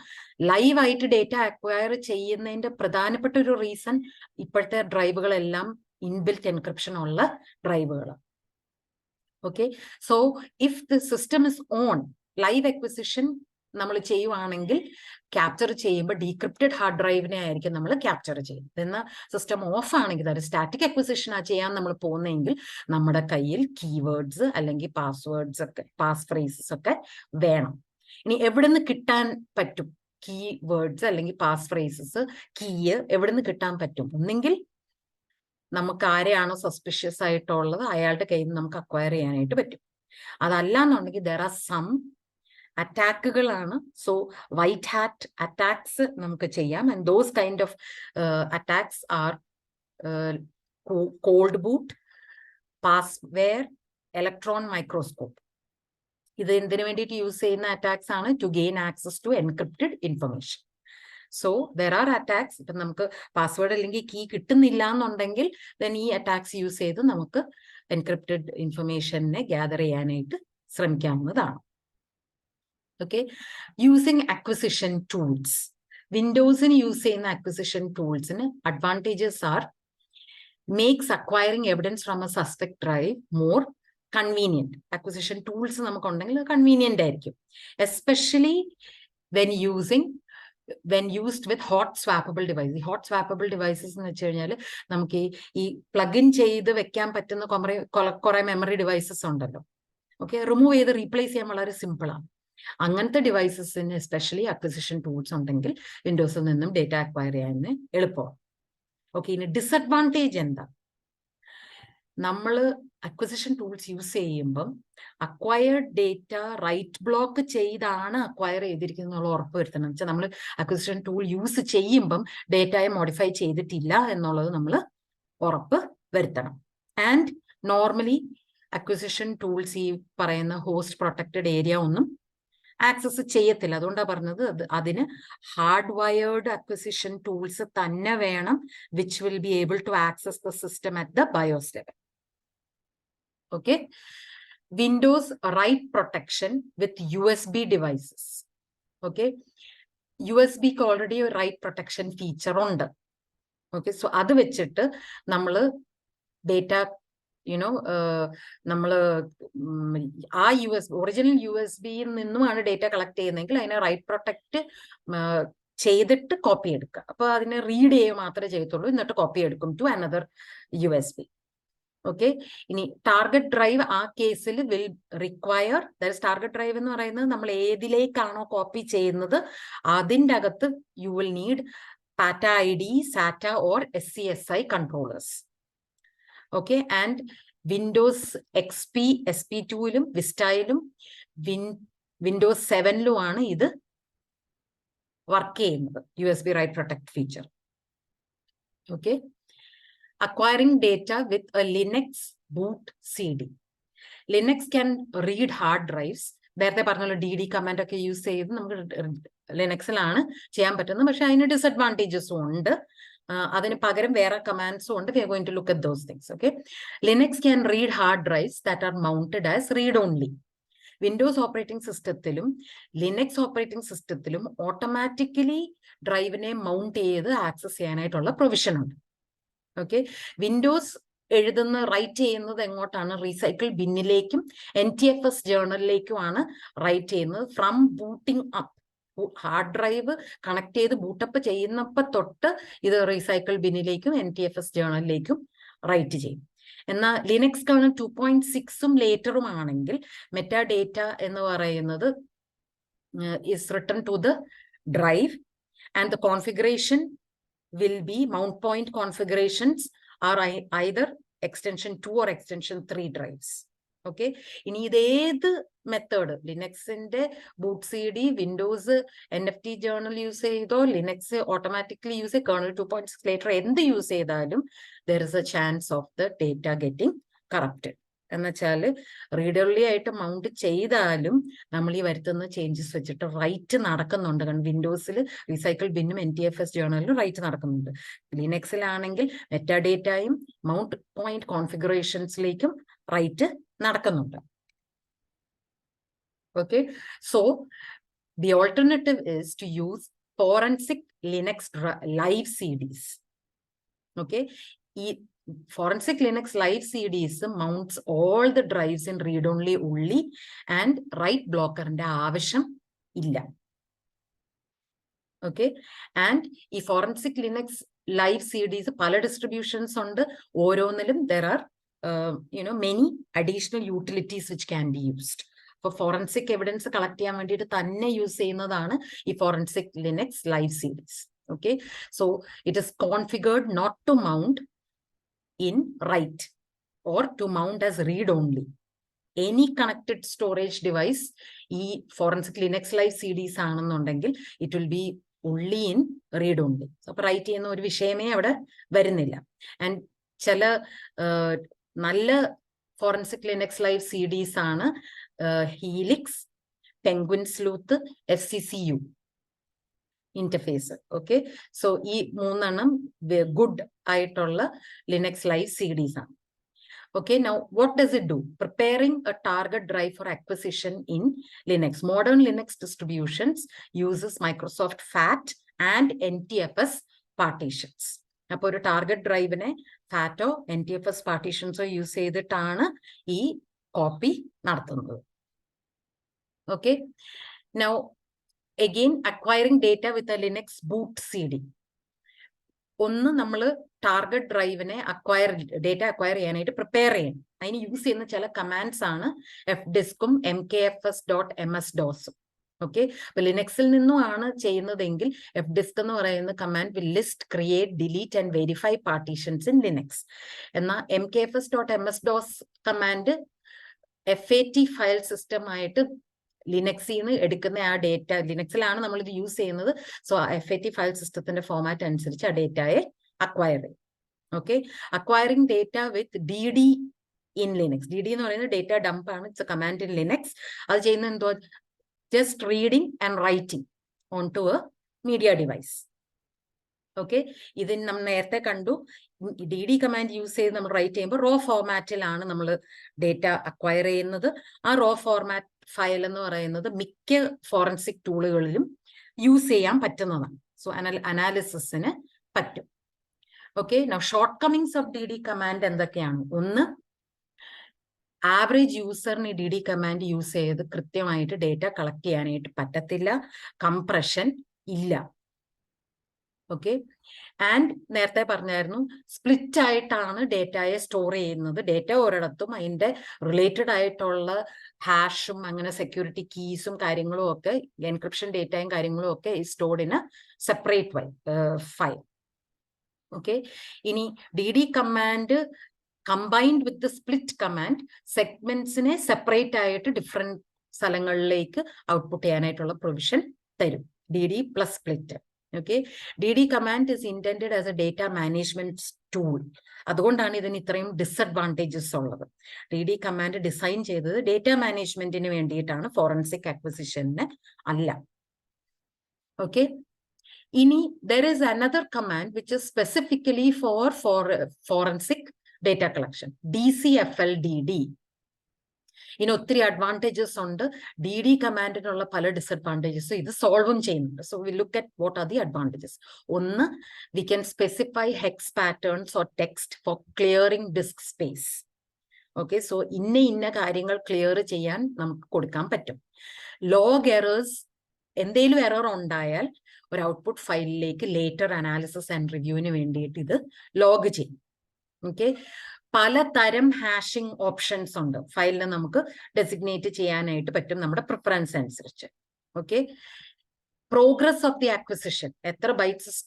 ലൈവ് ആയിട്ട് ഡേറ്റ അക്വയർ ചെയ്യുന്നതിന്റെ പ്രധാനപ്പെട്ട ഒരു റീസൺ ഇപ്പോഴത്തെ ഡ്രൈവുകളെല്ലാം ഇൻബിൽറ്റ് എൻക്രിപ്ഷൻ ഉള്ള ഡ്രൈവുകൾ. Okay, so if the system is on, live acquisition നമ്മൾ ചെയ്യുവാണെങ്കിൽ ക്യാപ്ചർ ചെയ്യുമ്പോൾ ഡീക്രിപ്റ്റഡ് ഹാർഡ് ഡ്രൈവിനെ ആയിരിക്കും നമ്മൾ ക്യാപ്ചർ ചെയ്യുന്നത്. എന്നാൽ സിസ്റ്റം ഓഫ് ആണെങ്കിൽ, അത് സ്റ്റാറ്റിക് അക്വിസിഷൻ ചെയ്യാൻ നമ്മൾ പോകുന്നതെങ്കിൽ നമ്മുടെ കയ്യിൽ കീവേഡ്സ് അല്ലെങ്കിൽ പാസ്വേഡ്സ് ഒക്കെ പാസ് ഫ്രേസസ് ഒക്കെ വേണം. ഇനി എവിടെ നിന്ന് കിട്ടാൻ പറ്റും കീവേഡ്സ് അല്ലെങ്കിൽ പാസ് ഫ്രേസസ്, കീ എവിടെ നിന്ന് കിട്ടാൻ പറ്റും? ഒന്നെങ്കിൽ നമുക്ക് ആരെയാണോ സസ്പിഷ്യസ് ആയിട്ടുള്ളത് അയാളുടെ കയ്യിൽ നിന്ന് നമുക്ക് അക്വയർ ചെയ്യാനായിട്ട് പറ്റും. അതല്ല എന്നുണ്ടെങ്കിൽ there are some അറ്റാക്കുകളാണ്. സോ വൈറ്റ് ഹാറ്റ് അറ്റാക്സ് നമുക്ക് ചെയ്യാം. And those kind of attacks are called boot, password, electron microscope. ഇത് എന്തിനു വേണ്ടിയിട്ട് യൂസ് ചെയ്യുന്ന അറ്റാക്സ് ആണ്? To gain access to encrypted information. So there are attacks. ഇപ്പം നമുക്ക് പാസ്വേഡ് അല്ലെങ്കിൽ കീ കിട്ടുന്നില്ല എന്നുണ്ടെങ്കിൽ ദെൻ ഈ അറ്റാക്സ് യൂസ് ചെയ്ത് നമുക്ക് എൻക്രിപ്റ്റഡ് ഇൻഫർമേഷനെ ഗ്യാദർ ചെയ്യാനായിട്ട് ശ്രമിക്കാവുന്നതാണ്. Okay, using acquisition tools. വിൻഡോസിന് യൂസ് ചെയ്യുന്ന അക്വിസിഷൻ ടൂൾസിന് advantages are makes acquiring evidence from a suspect drive more convenient. Acquisition tools നമുക്കുണ്ടെങ്കിൽ കൺവീനിയന്റ് ആയിരിക്കും, especially when used with hot swappable devices. ഈ hot swappable devices എന്ന് വെച്ച് കഴിഞ്ഞാൽ നമുക്ക് ഈ പ്ലഗ് ഇൻ ചെയ്ത് വെക്കാൻ പറ്റുന്ന കുറെ മെമ്മറി ഡിവൈസസ് ഉണ്ടല്ലോ. ഓക്കെ, റിമൂവ് ചെയ്ത് റീപ്ലേസ് ചെയ്യാൻ വളരെ സിമ്പിളാണ്. അങ്ങനത്തെ ഡിവൈസസിന് എസ്പെഷ്യലി അക്വിസിഷൻ ടൂൾസ് ഉണ്ടെങ്കിൽ വിൻഡോസിൽ നിന്നും ഡേറ്റ അക്വയർ ചെയ്യാൻ എളുപ്പമാണ്. ഓക്കെ, ഇനി ഡിസഡ്വാൻറ്റേജ് എന്താ? നമ്മൾ അക്വിസിഷൻ ടൂൾസ് യൂസ് ചെയ്യുമ്പം അക്വയർഡ് ഡേറ്റ റൈറ്റ് ബ്ലോക്ക് ചെയ്താണ് അക്വയർ ചെയ്തിരിക്കുന്നത് ഉറപ്പ് വരുത്തണം. വെച്ചാൽ നമ്മൾ അക്വിസിഷൻ ടൂൾ യൂസ് ചെയ്യുമ്പം ഡേറ്റയെ മോഡിഫൈ ചെയ്തിട്ടില്ല എന്നുള്ളത് നമ്മൾ ഉറപ്പ് വരുത്തണം. ആൻഡ് നോർമലി അക്വിസിഷൻ ടൂൾസ് ഈ പറയുന്ന ഹോസ്റ്റ് പ്രൊട്ടക്റ്റഡ് ഏരിയ ഒന്നും ആക്സസ് ചെയ്യത്തില്ല. അതുകൊണ്ടാണ് പറഞ്ഞത് അതിന് ഹാർഡ് വയേർഡ് അക്വിസിഷൻ ടൂൾസ് തന്നെ വേണം, which will be able to access the system at the BIOS level. Okay, Windows write protection with USB devices. Okay, USB-ക്ക് ഓൾറെഡി റൈറ്റ് പ്രൊട്ടക്ഷൻ ഫീച്ചർ ഉണ്ട്. ഓക്കെ, സോ അത് വെച്ചിട്ട് നമ്മൾ ഡേറ്റ നമ്മൾ ആ ഒറിജിനൽ USB-യിൽ നിന്നുമാണ് ഡേറ്റ കളക്ട് ചെയ്യുന്നതെങ്കിൽ അതിനെ റൈറ്റ് പ്രൊട്ടക്റ്റ് ചെയ്തിട്ട് കോപ്പി എടുക്കുക. അപ്പൊ അതിനെ റീഡ് ചെയ്യുക മാത്രമേ ചെയ്യത്തുള്ളൂ, എന്നിട്ട് കോപ്പി എടുക്കും ടു അനദർ USB. ഓക്കെ, ഇനി ടാർഗറ്റ് ഡ്രൈവ് ആ കേസിൽ വിൽ റിക്വയർ, ടാർഗറ്റ് ഡ്രൈവ് എന്ന് പറയുന്നത് നമ്മൾ ഏതിലേക്കാണോ കോപ്പി ചെയ്യുന്നത് അതിൻ്റെ അകത്ത് you will need PATA ID, SATA or SCSI controllers. Okay, and Windows XP SP2-ലും വിസ്റ്റയിലും വിൻഡോസ് 7-ലുമാണ് ഇത് വർക്ക് ചെയ്യുന്നത്, USB write protect feature. Okay, acquiring data with a Linux boot CD. Linux can read hard drives. നേരത്തെ പറഞ്ഞല്ലോ DD കമാൻഡ് ഒക്കെ യൂസ് ചെയ്ത് നമുക്ക് ലിനക്സിലാണ് ചെയ്യാൻ പറ്റുന്നത്. പക്ഷെ അതിന് ഡിസഡ്വാൻറ്റേജസും ഉണ്ട്. അതിന് പകരം വേറെ കമാൻഡ്സും ഉണ്ട്. We are going to look at those things. Okay, Linux can read hard drives that are mounted as read only. Windows operating സിസ്റ്റത്തിലും ലിനക്സ് ഓപ്പറേറ്റിംഗ് സിസ്റ്റത്തിലും ഓട്ടോമാറ്റിക്കലി ഡ്രൈവിനെ മൗണ്ട് ചെയ്ത് ആക്സസ് ചെയ്യാനായിട്ടുള്ള പ്രൊവിഷൻ ഉണ്ട്. ഓക്കെ, വിൻഡോസ് റൈറ്റ് ചെയ്യുന്നത് എങ്ങോട്ടാണ്? റീസൈക്കിൾ ബിന്നിലേക്കും NTFS ജേർണലിലേക്കുമാണ് റൈറ്റ് ചെയ്യുന്നത്. From booting up, hard drive connect ചെയ്ത് ബൂട്ടപ്പ് ചെയ്യുന്നപ്പോൾ തൊട്ട് ഇത് റീസൈക്കിൾ ബിന്നിലേക്കും NTFS ജേർണലിലേക്കും റൈറ്റ് ചെയ്യും. എന്നാൽ ലിനക്സ് കേർണൽ 2.6-ഉം ലേറ്ററും ആണെങ്കിൽ മെറ്റാ ഡേറ്റ എന്ന് പറയുന്നത് is written to the drive and the configuration will be mount point configurations are either extension 2 or extension 3 drives. Okay, ഇനി ഇതേത് മെത്തേഡ്, ലിനക്സിന്റെ boot CD, Windows NFT journal use ചെയ്തോ, ലിനക്സ് ഓട്ടോമാറ്റിക്കലി യൂസ് ചെയ്ത് കേർണൽ 2.6 ലേറ്റർ എന്ത് യൂസ് ചെയ്താലും there is a chance of the data getting corrupted. എന്നുവെച്ചാൽ റീഡ് ഓൺലി ആയിട്ട് മൗണ്ട് ചെയ്താലും നമ്മൾ ഈ വരുത്തുന്ന ചേഞ്ചസ് വെച്ചിട്ട് റൈറ്റ് നടക്കുന്നുണ്ട്. കാരണം വിൻഡോസിൽ റീസൈക്കിൾ ബിന്നും NTFS ജേർണലിലും റൈറ്റ് നടക്കുന്നുണ്ട്. ലിനക്സിലാണെങ്കിൽ മെറ്റാഡേറ്റയും മൗണ്ട് പോയിന്റ് കോൺഫിഗറേഷൻസിലേക്കും റൈറ്റ് നടക്കുന്നുണ്ട്. Okay, so the alternative is to use forensic Linux live CDs. ഓക്കെ, ഈ forensic Linux live CDs mounts all the drives in read-only only and write blocker ന്റെ ആവശ്യം ഇല്ല. ഓക്കെ, ആൻഡ് ഈ ഫോറൻസിക് ലിനക്സ് ലൈവ് CDs പല ഡിസ്ട്രിബ്യൂഷൻസ് ഉണ്ട്. ഓരോന്നിലും there are many additional utilities which can be used. For forensic evidence collect ചെയ്യാൻ വേണ്ടിയിട്ട് തന്നെ യൂസ് ചെയ്യുന്നതാണ് ഈ forensic Linux live CDs. Okay, so it is configured not to mount in write or to mount as read only. Any connected storage device ഈ ഫോറൻസിക് ലിനക്സ് ലൈവ് CDs ആണെന്നുണ്ടെങ്കിൽ it will be only in read only. അപ്പൊ റൈറ്റ് ചെയ്യുന്ന ഒരു വിഷയമേ അവിടെ വരുന്നില്ല. ആൻഡ് ചില നല്ല ഫോറൻസിക് ലിനക്സ് ലൈവ് CDs ആണ് Helix, Penguin Sleuth, FCCU interface. Okay, so ഈ 3 ഗുഡ് ആയിട്ടുള്ള ലിനക്സ് ലൈവ് CDs ആണ്. Okay, now what does it do? Preparing a target drive for acquisition in Linux. Modern Linux distributions uses Microsoft FAT and NTFS partitions. അപ്പോൾ ഒരു ടാർഗറ്റ് ഡ്രൈവിനെ ഫാറ്റോ NTFS പാർട്ടീഷൻസോ യൂസ് ചെയ്തിട്ടാണ് ഈ കോപ്പി നടത്തുന്നത്. Okay, now again acquiring data with a Linux boot CD. ഒന്ന് നമ്മൾ ടാർഗറ്റ് ഡ്രൈവിനെ ഡേറ്റ അക്വയർ ചെയ്യാനായിട്ട് പ്രിപ്പയർ ചെയ്യണം. അതിന് യൂസ് ചെയ്യുന്ന ചില കമാൻഡ്സ് ആണ് fdiskഉം mkfs.ms-dos. ഓക്കെ, അപ്പൊ ലിനക്സിൽ നിന്നുമാണ് ചെയ്യുന്നതെങ്കിൽ fdisk എന്ന് പറയുന്ന command will list, create, delete and verify partitions in Linux. എന്നാൽ mkfs.ms-dos command FAT file system ആയിട്ട് ലിനക്സിൽ നിന്ന് എടുക്കുന്ന ആ ഡേറ്റ, ലിനക്സിലാണ് നമ്മൾ ഇത് യൂസ് ചെയ്യുന്നത്. സോ FAT ഫയൽ സിസ്റ്റത്തിന്റെ ഫോമാറ്റ് അനുസരിച്ച് ആ ഡേറ്റയെ അക്വയർ ചെയ്യും. Okay, acquiring data with DD in Linux. DD എന്ന് പറയുന്നത് ഡേറ്റ ഡംപ് ആണ്. It's A command in Linux. അത് ചെയ്യുന്നത് എന്തോ, just reading and writing onto a media device. Okay, ഇതിന് നമ്മൾ നേരത്തെ കണ്ടു, DD കമാൻഡ് യൂസ് ചെയ്ത് നമ്മൾ റൈറ്റ് ചെയ്യുമ്പോൾ റോ ഫോർമാറ്റിലാണ് നമ്മൾ ഡേറ്റ അക്വയർ ചെയ്യുന്നത്. ആ റോ ഫോർമാറ്റ് ഫയൽ എന്ന് പറയുന്നത് മിക്ക ഫോറൻസിക് ടൂളുകളിലും യൂസ് ചെയ്യാൻ പറ്റുന്നതാണ്. സോ അനാലിസിസിന് പറ്റും. Okay, now short Cummings of DD command എന്തൊക്കെയാണ്? ഒന്ന്, ആവറേജ് യൂസറിന് DD കമാൻഡ് യൂസ് ചെയ്ത് കൃത്യമായിട്ട് ഡേറ്റ കളക്ട് ചെയ്യാനായിട്ട് പറ്റത്തില്ല. കംപ്രഷൻ ഇല്ല. ഓക്കെ, ആൻഡ് നേരത്തെ പറഞ്ഞായിരുന്നു, സ്പ്ലിറ്റ് ആയിട്ടാണ് ഡേറ്റയെ സ്റ്റോർ ചെയ്യുന്നത്. ഡേറ്റ ഒരിടത്തും അതിന്റെ റിലേറ്റഡ് ആയിട്ടുള്ള ഹാഷും അങ്ങനെ സെക്യൂരിറ്റി കീസും കാര്യങ്ങളും ഒക്കെ, എൻക്രിപ്ഷൻ ഡേറ്റയും കാര്യങ്ങളും ഒക്കെ stored in a separate file. Okay, ഇനി DD command combined with the split command, സെഗ്മെന്റ്സിനെ സെപ്പറേറ്റ് ആയിട്ട് ഡിഫറെന്റ് സ്ഥലങ്ങളിലേക്ക് ഔട്ട്പുട്ട് ചെയ്യാനായിട്ടുള്ള പ്രൊവിഷൻ തരും. DD plus split. Okay, DD command is intended as a data management tool. അതുകൊണ്ടാണ് ഇതിന് ഇത്രയും ഡിസഡ്വാൻറ്റേജസ് ഉള്ളത്. DD കമാൻഡ് ഡിസൈൻ ചെയ്തത് ഡേറ്റ മാനേജ്മെന്റിന് വേണ്ടിയിട്ടാണ്, ഫോറൻസിക് അക്വിസിഷന് അല്ല. ഓക്കെ, ഇനി there is another command which is specifically for forensic data collection, DCFLDD. ഇനി ഒത്തിരി അഡ്വാൻറ്റേജസ് ഉണ്ട്. DD കമാൻഡിനുള്ള പല ഡിസഡ്വാൻറ്റേജസ് ഇത് സോൾവും ചെയ്യുന്നുണ്ട്. So we look at what are the advantages. ഒന്ന്, we can specify hex patterns or text for clearing disk space. Okay, so ഇന്ന കാര്യങ്ങൾ ക്ലിയർ ചെയ്യാൻ നമുക്ക് കൊടുക്കാൻ പറ്റും. ലോഗ് എറേഴ്സ്, എന്തെങ്കിലും എറർ ഉണ്ടായാൽ ഒരു ഔട്ട്പുട്ട് ഫയലിലേക്ക് ലേറ്റർ അനാലിസിസ് ആൻഡ് റിവ്യൂവിന് വേണ്ടിയിട്ട് ഇത് ലോഗ് ചെയ്യും. ഓക്കെ, പലതരം ഹാഷിംഗ് ഓപ്ഷൻസ് ഉണ്ട്. ഫയലിനെ നമുക്ക് ഡെസിഗ്നേറ്റ് ചെയ്യാനായിട്ട് പറ്റും നമ്മുടെ പ്രിഫറൻസ് അനുസരിച്ച്. Okay, progress of the acquisition, എത്ര ബൈറ്റ്സ്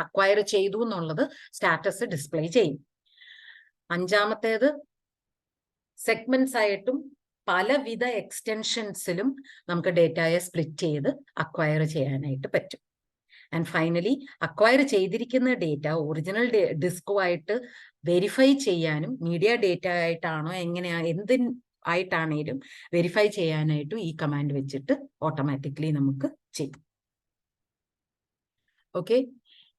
അക്വയർ ചെയ്തു എന്നുള്ളത് സ്റ്റാറ്റസ് ഡിസ്പ്ലേ ചെയ്യും. അഞ്ചാമത്തേത്, സെഗ്മെന്റ്സ് ആയിട്ടും പലവിധ എക്സ്റ്റൻഷൻസിലും നമുക്ക് ഡേറ്റയെ സ്പ്ലിറ്റ് ചെയ്ത് അക്വയർ ചെയ്യാനായിട്ട് പറ്റും. ആൻഡ് ഫൈനലി, അക്വയർ ചെയ്തിരിക്കുന്ന ഡേറ്റ ഒറിജിനൽ ഡിസ്കുമായിട്ട് വെരിഫൈ ചെയ്യാനും, മീഡിയ ഡേറ്റ ആയിട്ടാണോ ആയിട്ടാണേലും വെരിഫൈ ചെയ്യാനായിട്ടും ഈ കമാൻഡ് വെച്ചിട്ട് ഓട്ടോമാറ്റിക്കലി നമുക്ക് ചെയ്യും. Okay,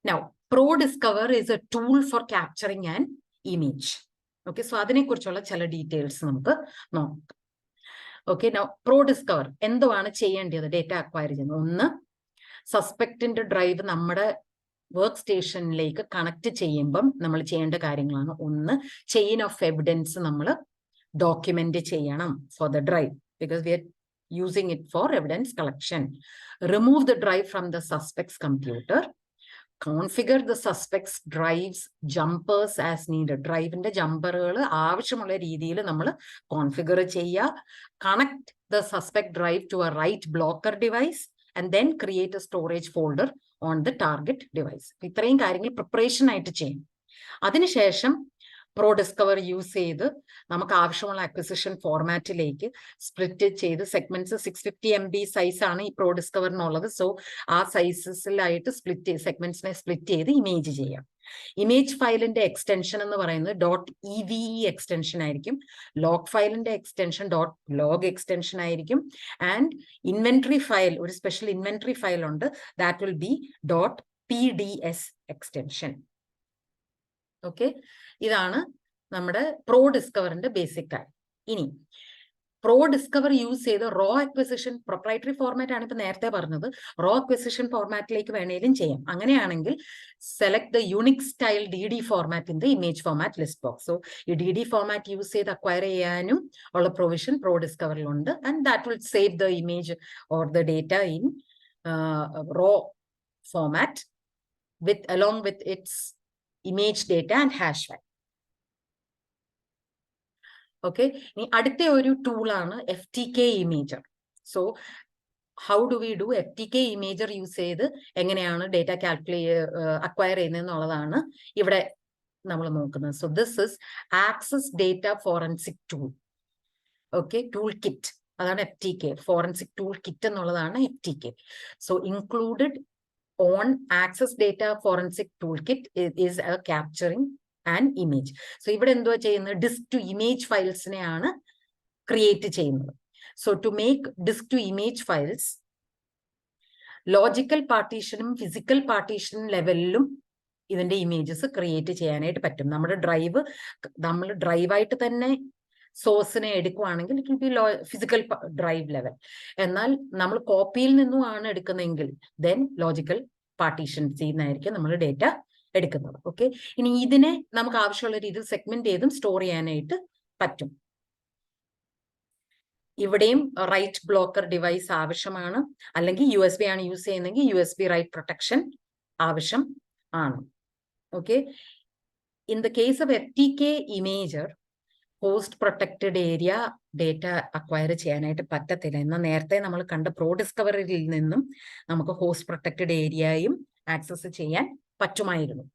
now ProDiscover is a tool for capturing an image. Okay, so അതിനെക്കുറിച്ചുള്ള ചില ഡീറ്റെയിൽസ് നമുക്ക് നോക്കാം. ഓക്കെ, നൗ ProDiscover എന്തുവാണ് ചെയ്യേണ്ടത് ഡേറ്റ അക്വയർ ചെയ്യുന്നത്? ഒന്ന്, സസ്പെക്റ്റിന്റെ ഡ്രൈവ് നമ്മുടെ വർക്ക് സ്റ്റേഷനിലേക്ക് കണക്ട് ചെയ്യുമ്പം നമ്മൾ ചെയ്യേണ്ട കാര്യങ്ങളാണ്. ഒന്ന്, ചെയിൻ ഓഫ് എവിഡൻസ് നമ്മൾ ഡോക്യുമെന്റ് ചെയ്യണം for the drive, because we are using it for evidence collection. Remove the drive from the suspect's computer. Configure the suspect's drives jumpers as needed. ഡ്രൈവിന്റെ ജമ്പറുകൾ ആവശ്യമുള്ള രീതിയിൽ നമ്മൾ കോൺഫിഗർ ചെയ്യുക. Connect the suspect drive to a write blocker device and then create a storage folder on the target device. ഇത്രയും കാര്യങ്ങൾ പ്രിപ്പറേഷൻ ആയിട്ട് ചെയ്യും. അതിനുശേഷം ProDiscover യൂസ് ചെയ്ത് നമുക്ക് ആവശ്യമുള്ള അക്വിസിഷൻ ഫോർമാറ്റിലേക്ക് സ്പ്ലിറ്റ് ചെയ്ത്, സെഗ്മെന്റ്സ് 650 MB സൈസ് ആണ് ഈ ProDiscoverനുള്ളത്. സോ ആ സൈസസിലായിട്ട് സെഗ്മെന്റ്സിനെ സ്പ്ലിറ്റ് ചെയ്ത് ഇമേജ് ചെയ്യാം. ഇമേജ് ഫയലിന്റെ എക്സ്റ്റൻഷൻ എന്ന് പറയുന്നത് .eve എക്സ്റ്റൻഷൻ ആയിരിക്കും. ലോഗ് ഫയലിന്റെ എക്സ്റ്റൻഷൻ .log എക്സ്റ്റൻഷൻ ആയിരിക്കും. ആൻഡ് ഇൻവെന്ററി ഫയൽ, ഒരു സ്പെഷ്യൽ ഇൻവെന്ററി ഫയൽ ഉണ്ട്, that will be .pds extension. Okay, ഇതാണ് നമ്മുടെ ProDiscoverന്റെ ബേസിക് ആയി. ഇനി ProDiscover യൂസ് ചെയ്ത് റോ അക്വിസിഷൻ, പ്രൊപ്രൈറ്ററി ഫോർമാറ്റ് ആണ് ഇപ്പൊ നേരത്തെ പറഞ്ഞത്, റോ അക്വിസിഷൻ ഫോർമാറ്റിലേക്ക് വേണേലും ചെയ്യാം. അങ്ങനെയാണെങ്കിൽ select the unique style DD format in the image format list box. So ഈ DD ഫോർമാറ്റ് യൂസ് ചെയ്ത് അക്വയർ ചെയ്യാനും ഉള്ള പ്രൊവിഷൻ ProDiscoverലുണ്ട്. And that will save the image or the data in raw format along with its image data and hash value. Okay, ഇനി അടുത്ത ഒരു ടൂളാണ് FTK imager. So how do we do FTK imager use ചെയ്ത് എങ്ങനെയാണ് ഡേറ്റ അക്വയർ ചെയ്യുന്നതെന്നുള്ളതാണ് ഇവിടെ നമ്മൾ നോക്കുന്നത്. So this is access data forensic tool. Okay, toolkit, അതാണ് FTK. ഫോറൻസിക് ടൂൾ കിറ്റ് എന്നുള്ളതാണ് FTK. So included on access data forensic toolkit is a capturing and image. So ഇവിടെ എന്തുവാ ചെയ്യുന്നത്? ഡിസ്ക് ടു ഇമേജ് ഫയൽസിനെയാണ് ക്രിയേറ്റ് ചെയ്യുന്നത്. So to make disk to image files, logical പാർട്ടീഷനും ഫിസിക്കൽ പാർട്ടീഷൻ ലെവലിലും ഇതിന്റെ ഇമേജസ് ക്രിയേറ്റ് ചെയ്യാനായിട്ട് പറ്റും. നമ്മൾ ഡ്രൈവായിട്ട് തന്നെ സോഴ്സിനെ എടുക്കുവാണെങ്കിൽ it will be physical drive level. എന്നാൽ നമ്മൾ കോപ്പിയിൽ നിന്നുമാണ് എടുക്കുന്നതെങ്കിൽ ദെൻ ലോജിക്കൽ പാർട്ടീഷൻ ചെയ്യുന്നതായിരിക്കും നമ്മൾ ഡേറ്റ എടുക്കുന്നത്. ഓക്കെ, ഇനി ഇതിനെ നമുക്ക് ആവശ്യമുള്ള രീതിയിൽ സെഗ്മെന്റ് ചെയ്തും സ്റ്റോർ ചെയ്യാനായിട്ട് പറ്റും. ഇവിടെയും റൈറ്റ് ബ്ലോക്കർ ഡിവൈസ് ആവശ്യമാണ്, അല്ലെങ്കിൽ USB ആണ് യൂസ് ചെയ്യുന്നതെങ്കിൽ USB റൈറ്റ് പ്രൊട്ടക്ഷൻ ആവശ്യം ആണ്. Okay, in the case of FTK imager host protected area data acquire ചെയ്യാനായിട്ട് പറ്റത്തില്ല. എന്നാൽ നേരത്തെ നമ്മൾ കണ്ട പ്രോ ഡിസ്കവറിയിൽ നിന്നും നമുക്ക് ഹോസ്റ്റ് പ്രൊട്ടക്റ്റഡ് ഏരിയയും ആക്സസ് ചെയ്യാൻ പറ്റുമായിരുന്നു.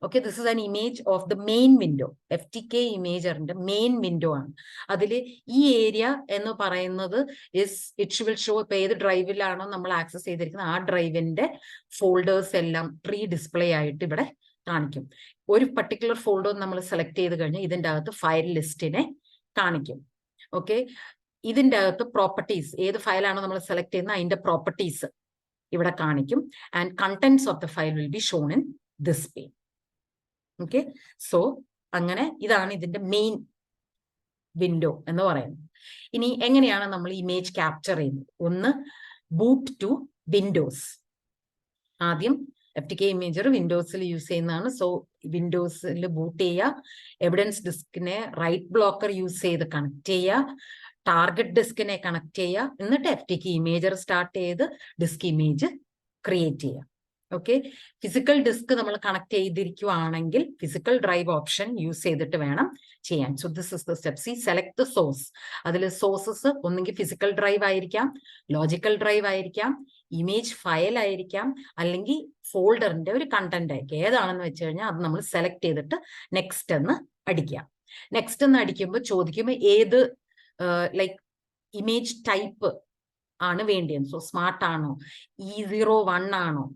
Okay, this is an image of the main window. FTK ഇമേജറിന്റെ മെയിൻ വിൻഡോ ആണ്. അതിൽ ഈ ഏരിയ എന്ന് പറയുന്നത് ഇറ്റ് വിൽ ഷോ. ഇപ്പൊ ഏത് ഡ്രൈവിലാണോ നമ്മൾ ആക്സസ് ചെയ്തിരിക്കുന്നത് ആ ഡ്രൈവിന്റെ ഫോൾഡേഴ്സ് എല്ലാം പ്രീ ഡിസ്പ്ലേ ആയിട്ട് ഇവിടെ കാണിക്കും. ഒരു പർട്ടിക്കുലർ ഫോൾഡർ നമ്മൾ സെലക്ട് ചെയ്ത് കഴിഞ്ഞാൽ ഇതിൻ്റെ അകത്ത് ഫയൽ ലിസ്റ്റിനെ കാണിക്കും. ഓക്കെ, ഇതിൻ്റെ അകത്ത് പ്രോപ്പർട്ടീസ്, ഏത് ഫയലാണോ നമ്മൾ സെലക്ട് ചെയ്യുന്നത് അതിന്റെ പ്രോപ്പർട്ടീസ് ഇവിടെ കാണിക്കും. And contents of the file will be shown in this pay. Okay, so അങ്ങനെ ഇതാണ് ഇതിന്റെ മെയിൻ വിൻഡോ എന്ന് പറയുന്നത്. ഇനി എങ്ങനെയാണ് നമ്മൾ ഇമേജ് ക്യാപ്ചർ ചെയ്യുന്നത്? ഒന്ന്, ബൂട്ട് ടു വിൻഡോസ്. ആദ്യം FTK ഇമേജർ വിൻഡോസിൽ യൂസ് ചെയ്യുന്നതാണ്. സോ വിൻഡോസിൽ ബൂട്ട് ചെയ്യുക, എവിഡൻസ് ഡിസ്കിനെ റൈറ്റ് ബ്ലോക്കർ യൂസ് ചെയ്ത് കണക്ട് ചെയ്യുക, ടാർഗറ്റ് ഡിസ്കിനെ കണക്ട് ചെയ്യുക, എന്നിട്ട് FTK ഇമേജർ സ്റ്റാർട്ട് ചെയ്ത് ഡിസ്ക് ഇമേജ് ക്രിയേറ്റ് ചെയ്യുക. ഓക്കെ, ഫിസിക്കൽ ഡിസ്ക് നമ്മൾ കണക്ട് ചെയ്തിരിക്കുവാണെങ്കിൽ ഫിസിക്കൽ ഡ്രൈവ് ഓപ്ഷൻ യൂസ് ചെയ്തിട്ട് വേണം ചെയ്യാൻ. So this is the step. See, select the source. അതിൽ സോഴ്സസ് ഒന്നെങ്കിൽ ഫിസിക്കൽ ഡ്രൈവ് ആയിരിക്കാം, ലോജിക്കൽ ഡ്രൈവ് ആയിരിക്കാം, ഇമേജ് ഫയൽ ആയിരിക്കാം, അല്ലെങ്കിൽ ഫോൾഡറിന്റെ ഒരു കണ്ടന്റ് ആയിരിക്കും. ഏതാണെന്ന് വെച്ച് കഴിഞ്ഞാൽ അത് നമ്മൾ സെലക്ട് ചെയ്തിട്ട് നെക്സ്റ്റ് എന്ന് അടിക്കുക. നെക്സ്റ്റ് എന്ന് അടിക്കുമ്പോൾ ചോദിക്കുമ്പോൾ ഏത് ലൈക്ക് ഇമേജ് ടൈപ്പ് ആണ് വേണ്ടിയത്. സോ സ്മാർട്ട് ആണോ, E01 ആണോ,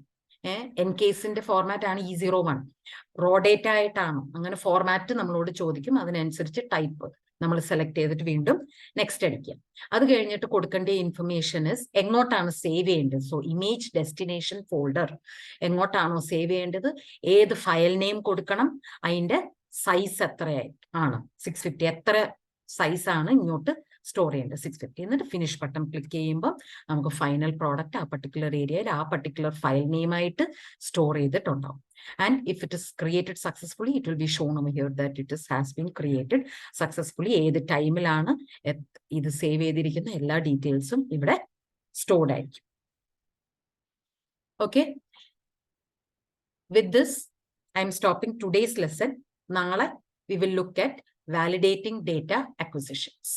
എൻകേസിന്റെ ഫോർമാറ്റ് ആണ് E01, റോ ഡേറ്റ ആയിട്ടാണോ, അങ്ങനെ ഫോർമാറ്റ് നമ്മളോട് ചോദിക്കും. അതിനനുസരിച്ച് ടൈപ്പ് നമ്മൾ സെലക്ട് ചെയ്തിട്ട് വീണ്ടും നെക്സ്റ്റ് അടിക്കുക. അത് കഴിഞ്ഞിട്ട് കൊടുക്കേണ്ട ഇൻഫർമേഷൻസ് എങ്ങോട്ടാണ് സേവ് ചെയ്യേണ്ടത്. സോ ഇമേജ് ഡെസ്റ്റിനേഷൻ ഫോൾഡർ എങ്ങോട്ടാണോ സേവ് ചെയ്യേണ്ടത്, ഏത് ഫയൽ നെയിം കൊടുക്കണം, അതിന്റെ സൈസ് എത്രയാണ്, 650 എത്ര സൈസാണ് ഇങ്ങോട്ട് സ്റ്റോർ ചെയ്യേണ്ടത്, 650. എന്നിട്ട് ഫിനിഷ് ബട്ടൺ ക്ലിക്ക് ചെയ്യുമ്പോൾ നമുക്ക് ഫൈനൽ പ്രോഡക്റ്റ് ആ പർട്ടിക്കുലർ ഏരിയയിൽ ആ പർട്ടിക്കുലർ ഫയൽ നെയിമായിട്ട് സ്റ്റോർ ചെയ്തിട്ടുണ്ടാവും. And if it is created successfully, it will be shown over here that has been created successfully. ഏത് ടൈമിലാണ് ഇത് സേവ് ചെയ്തിരിക്കുന്ന എല്ലാ ഡീറ്റെയിൽസും ഇവിടെ സ്റ്റോർഡ് ആയിരിക്കും. Okay, with this I am stopping today's lesson. നാളെ we will look at validating data acquisitions.